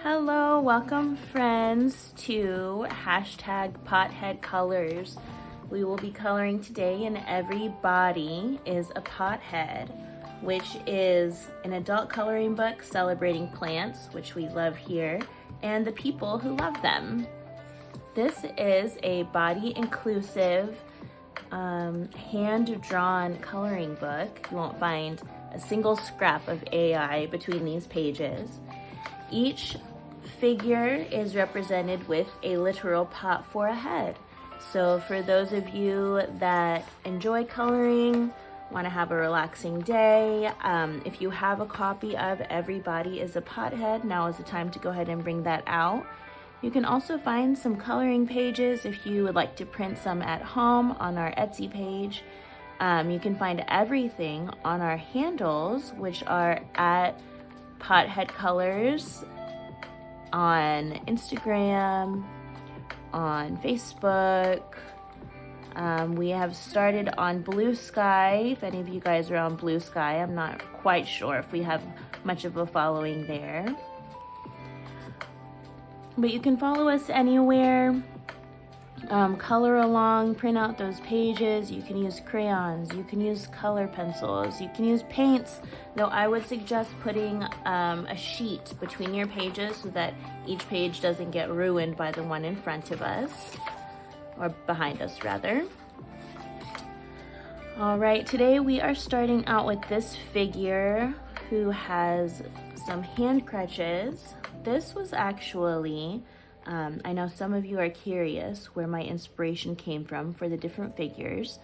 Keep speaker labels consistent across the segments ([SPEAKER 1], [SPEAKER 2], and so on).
[SPEAKER 1] Hello, welcome friends to hashtag Pothead Colors. We will be coloring today and every body is a pothead, which is an adult coloring book celebrating plants, which we love here, and the people who love them. This is a body inclusive, hand-drawn coloring book. You won't find a single scrap of AI between these pages. Each figure is represented with a literal pot for a head. So for those of you that enjoy coloring, want to have a relaxing day, if you have a copy of Everybody is a Pothead, now is the time to go ahead and bring that out. You can also find some coloring pages if you would like to print some at home on our Etsy page. You can find everything on our handles, which are at Pothead Colors on Instagram, on Facebook. We have started on Blue Sky. If any of you guys are on Blue Sky, I'm not quite sure if we have much of a following there. But you can follow us anywhere. Color along, print out those pages. You can use crayons, you can use color pencils, you can use paints, though I would suggest putting a sheet between your pages so that each page doesn't get ruined by the one in front of us, or behind us rather. All right, today we are starting out with this figure who has some hand crutches. This was actually I know some of you are curious where my inspiration came from for the different figures.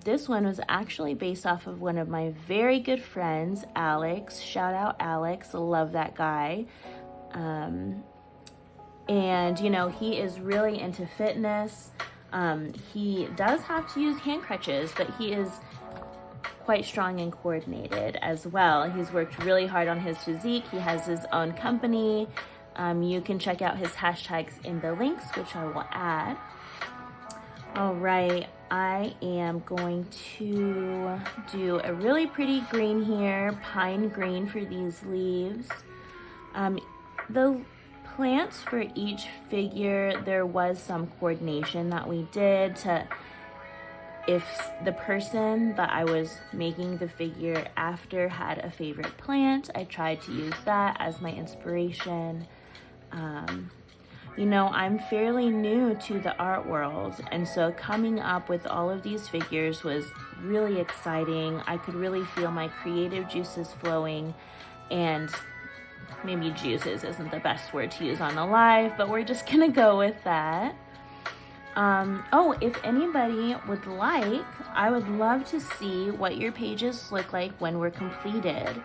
[SPEAKER 1] This one was actually based off of one of my very good friends, Alex. Shout out Alex, love that guy. And you know, he is really into fitness. He does have to use hand crutches, but he is quite strong and coordinated as well. He's worked really hard on his physique. He has his own company. You can check out his hashtags in the links, which I will add. All right, I am going to do a really pretty green here, pine green for these leaves. The plants for each figure, there was some coordination that we did to, if the person that I was making the figure after had a favorite plant, I tried to use that as my inspiration. You know, I'm fairly new to the art world, and so coming up with all of these figures was really exciting. I could really feel my creative juices flowing, and maybe juices isn't the best word to use on the live, but we're just gonna go with that. Oh, if anybody would like, I would love to see what your pages look like when we're completed.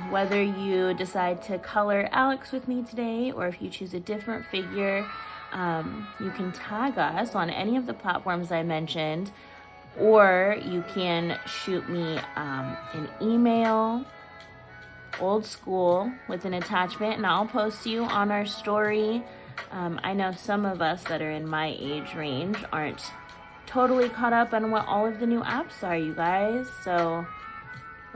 [SPEAKER 1] Whether you decide to color Alex with me today, or if you choose a different figure, you can tag us on any of the platforms I mentioned, or you can shoot me an email, old school, with an attachment, and I'll post you on our story. I know some of us that are in my age range aren't totally caught up on what all of the new apps are, you guys, so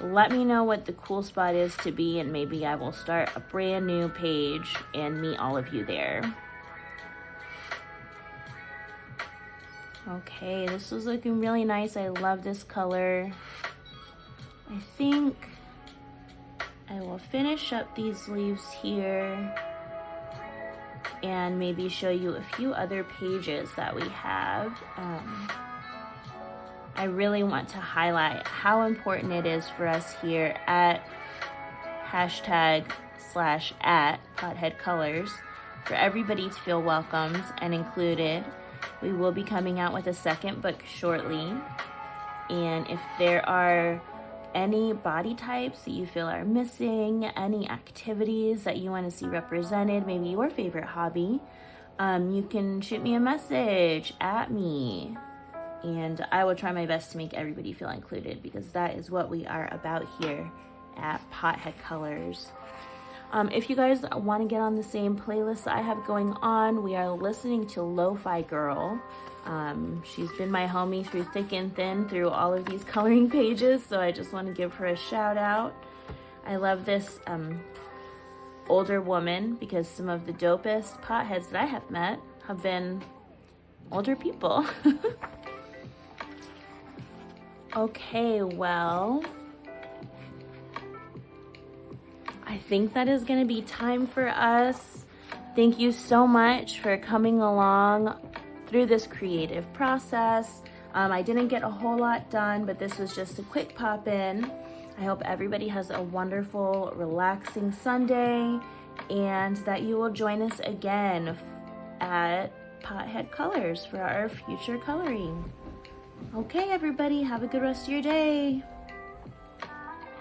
[SPEAKER 1] let me know what the cool spot is to be, and maybe I will start a brand new page and meet all of you there. Okay, this is looking really nice. I love this color. I think I will finish up these leaves here and maybe show you a few other pages that we have. I really want to highlight how important it is for us here at hashtag / at Pothead Colors for everybody to feel welcomed and included. We will be coming out with a second book shortly. And if there are any body types that you feel are missing, any activities that you want to see represented, maybe your favorite hobby, you can shoot me a message at me. And I will try my best to make everybody feel included, because that is what we are about here at Pothead Colors. If you guys want to get on the same playlist I have going on, we are listening to Lo-Fi Girl. She's been my homie through thick and thin through all of these coloring pages, so I just want to give her a shout out. I love this older woman, because some of the dopest potheads that I have met have been older people. Okay, well, I think that is going to be time for us. Thank you so much for coming along through this creative process. I didn't get a whole lot done, but this was just a quick pop-in. I hope everybody has a wonderful, relaxing Sunday, and that you will join us again at Pothead Colors for our future coloring. Okay, everybody, have a good rest of your day.